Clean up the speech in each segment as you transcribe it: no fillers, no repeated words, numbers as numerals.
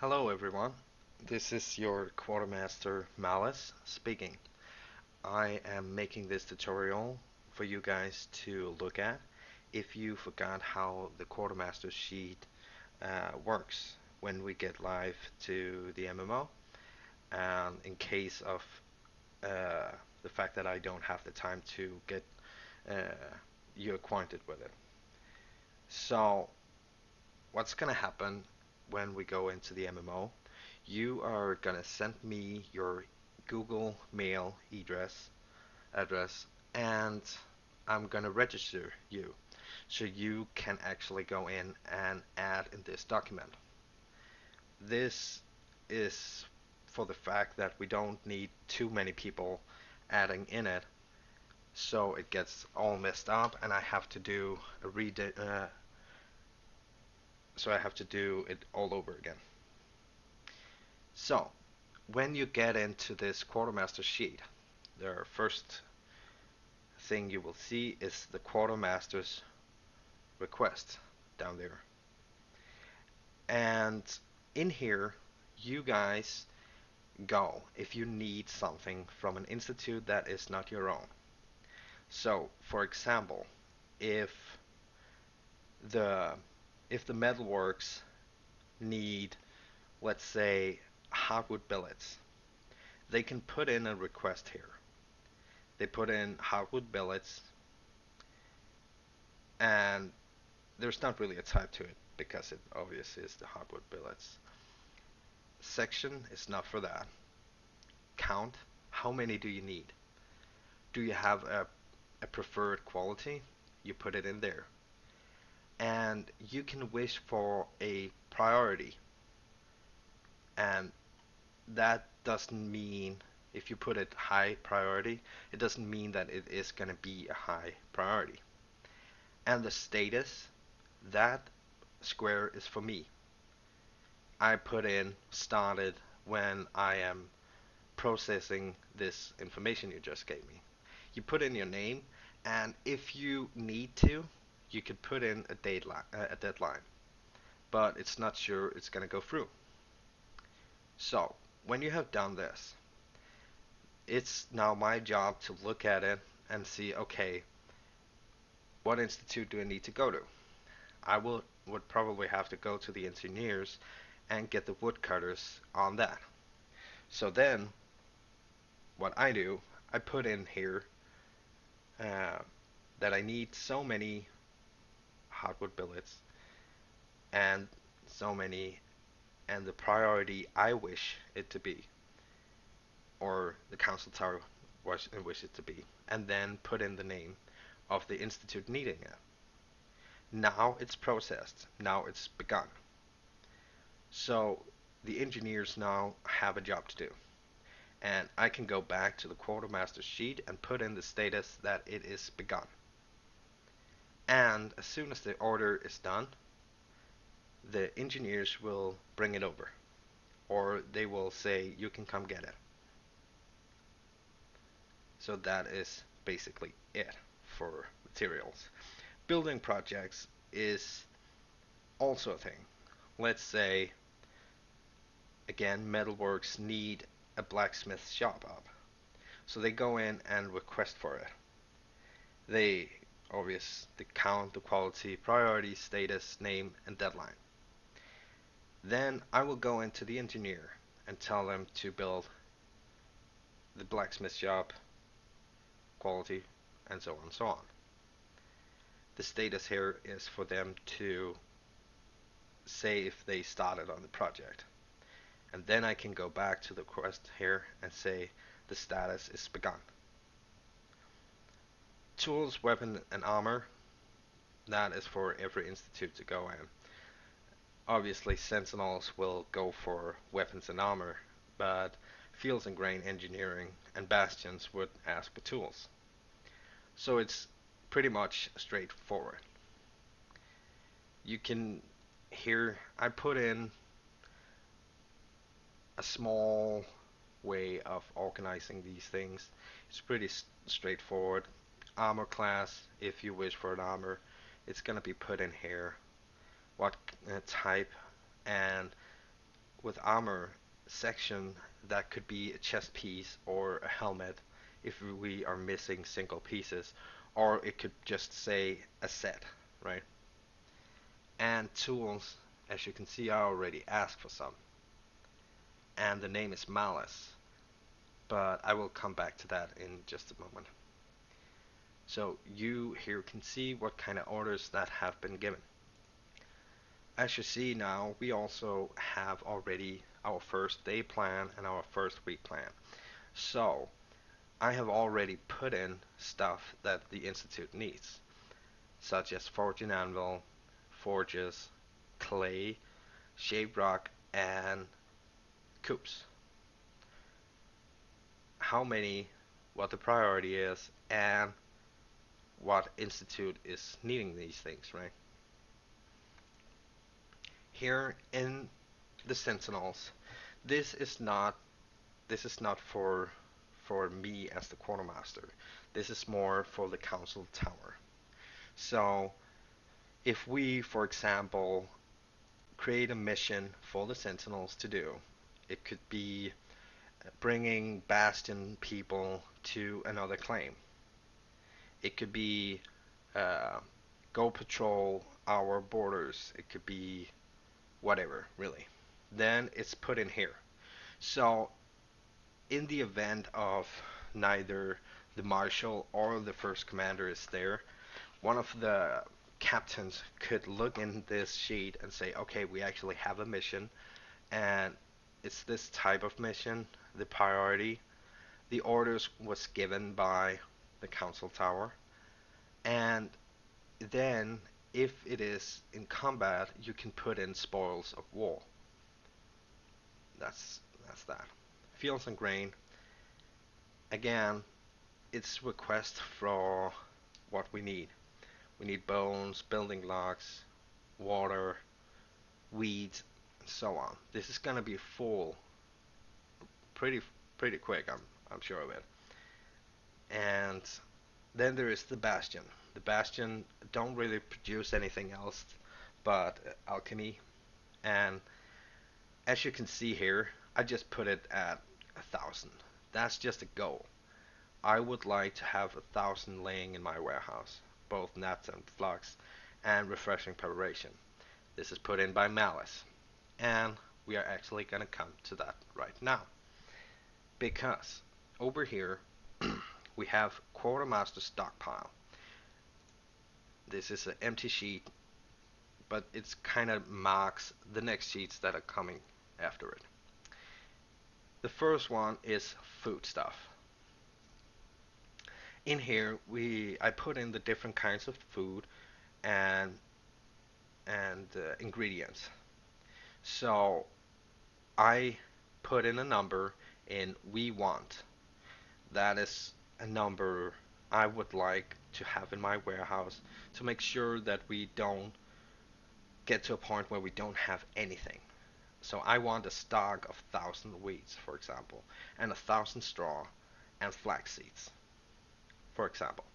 Hello everyone, this is your Quartermaster Malice speaking. I am making this tutorial for you guys to look at if you forgot how the Quartermaster sheet works when we get live to the MMO, and in case of the fact that I don't have the time to get uh, you acquainted with it. So what's gonna happen when we go into the MMO? You are gonna send me your Google Mail address, and I'm gonna register you so you can actually go in and add in this document. This is for the fact that we don't need too many people adding in it, so it gets all messed up, and I have to do a so I have to do it all over again. So when you get into this Quartermaster sheet, the first thing you will see is the Quartermaster's request down there. And in here, you guys go if you need something from an institute that is not your own. So, for example, if the if the metalworks need, let's say, hardwood billets, they can put in a request here. They put in hardwood billets, and there's not really a type to it because it obviously is the hardwood billets. Section is not for that. Count, how many do you need? Do you have a preferred quality? You put it in there. And you can wish for a priority. And that doesn't mean, if you put it high priority, it doesn't mean that it is going to be a high priority. And the status, that square is for me. I put in started when I am processing this information you just gave me. You put in your name, and if you need to, you could put in a deadline, but it's not sure it's going to go through. So when you have done this, it's now my job to look at it and see, okay, what institute do I need to go to? I would probably have to go to the engineers and get the woodcutters on that. So then what I do, I put in here uh, that I need so many hardwood billets and so many and the priority I wish it to be, or the council tower wish it to be, and then put in the name of the institute needing it. Now it's processed. Now it's begun. So the engineers now have a job to do. And I can go back to the quartermaster sheet and put in the status that it is begun. And as soon as the order is done, the engineers will bring it over, or they will say you can come get it. So that is basically it for materials. Building projects is also a thing. Let's say, again, metalworks need a blacksmith shop up. So they go in and request for it. They obviously count the quality, priority, status, name, and deadline. Then I will go into the engineer and tell them to build the blacksmith shop, quality, and so on and so on. The status here is for them to say if they started on the project. And then I can go back to the quest here and say the status is begun. Tools, weapon, and armor, that is for every institute to go in. Obviously, sentinels will go for weapons and armor, but fields and grain engineering and bastions would ask for tools. So it's pretty much straightforward. You can here I put in a small way of organizing these things. It's pretty straightforward. Armor class, if you wish for an armor, it's gonna be put in here. What type and with armor section, that could be a chest piece or a helmet if we are missing single pieces, or it could just say a set, right? And tools, as you can see, I already asked for some, and the name is Malice, but I will come back to that in just a moment. So you here can see what kind of orders that have been given. As you see now, we also have already our first day plan and our first week plan. So I have already put in stuff that the Institute needs, such as forging anvil, forges, clay, shaved rock, and coops. How many, what the priority is, and what institute is needing these things, right? Here in the Sentinels, this is not for me as the quartermaster. This is more for the council tower. So if we, for example, create a mission for the Sentinels to do, it could be bringing Bastion people to another claim. It could be uh, go patrol our borders. It could be whatever, really. Then it's put in here. So in the event of neither the marshal or the first commander is there, one of the captains could look in this sheet and say, okay, we actually have a mission, and it's this type of mission, the priority. The orders was given by the council tower, and then if it is in combat, you can put in spoils of war. That's that. Fields and grain. Again, it's request for what we need. We need bones, building blocks, water, weeds, and so on. This is gonna be full pretty pretty quick. I'm sure of it. And then there is the bastion. The bastion don't really produce anything else but alchemy. And as you can see here, I just put it at 1,000. That's just a goal. I would like to have 1,000 laying in my warehouse, both nats and flux, and refreshing preparation. This is put in by Malice, and we are actually going to come to that right now. Because over here, we have Quartermaster stockpile. This is an empty sheet, but it's kind of marks the next sheets that are coming after it. The first one is food stuff. In here, I put in the different kinds of food and ingredients. So I put in a number in we want. That is a number I would like to have in my warehouse to make sure that we don't get to a point where we don't have anything. So I want a stock of 1,000 wheats, for example, and 1,000 straw and flax seeds, for example.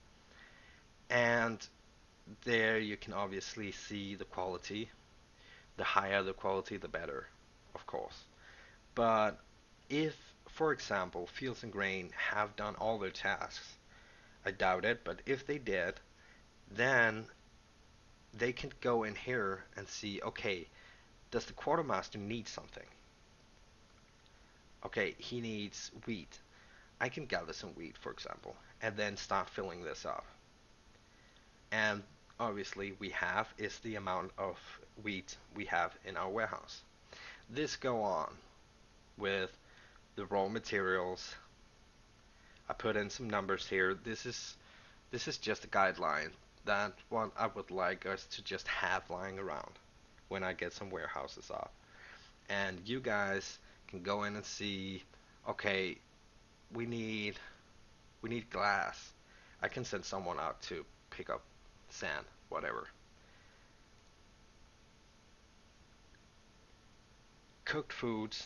And there you can obviously see the quality. The higher the quality, the better, of course. But if, for example, Fields and Grain have done all their tasks, I doubt it, but if they did, then they can go in here and see, okay, does the quartermaster need something? Okay, he needs wheat. I can gather some wheat, for example, and then start filling this up. And obviously we have is the amount of wheat we have in our warehouse. This go on with the raw materials. I put in some numbers here. This is just a guideline. That one I would like us to just have lying around when I get some warehouses up. And you guys can go in and see, okay, we need we need glass. I can send someone out to pick up sand, whatever. Cooked foods.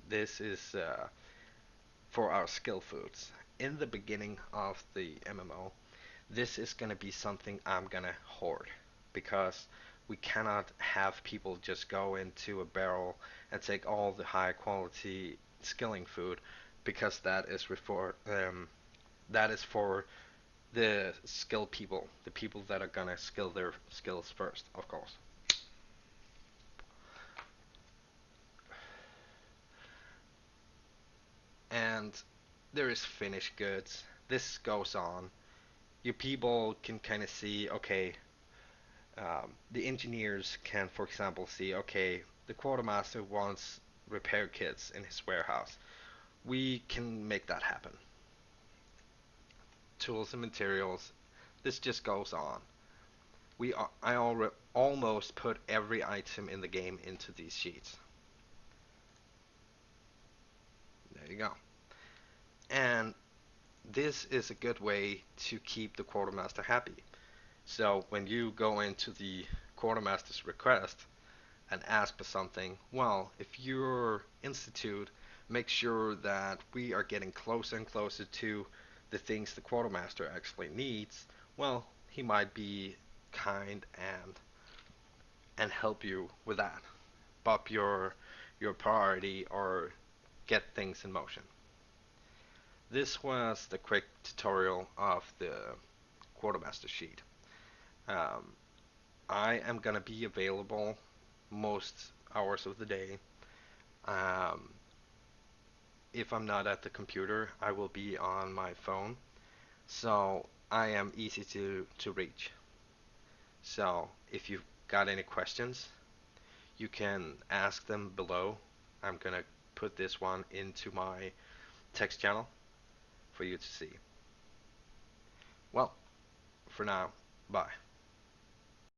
This is for our skill foods. In the beginning of the MMO, this is gonna be something I'm gonna hoard because We cannot have people just go into a barrel and take all the high quality skilling food because that is for the skilled people, the people that are gonna skill their skills first, of course. And there is finished goods. This goes on. You people can kind of see, okay, the engineers can, for example, see, okay, the quartermaster wants repair kits in his warehouse. We can make that happen. Tools and materials. This just goes on. I almost put every item in the game into these sheets. There you go. And this is a good way to keep the quartermaster happy. So when you go into the quartermaster's request and ask for something, well, if your institute makes sure that we are getting closer and closer to the things the quartermaster actually needs, well, he might be kind and help you with that. Bump your priority or get things in motion. This was the quick tutorial of the quartermaster sheet. Um, I am gonna be available most hours of the day. Um, if I'm not at the computer, I will be on my phone. So I am easy to reach. So if you've got any questions, you can ask them below. I'm gonna put this one into my text channel for you to see. Well, for now, bye.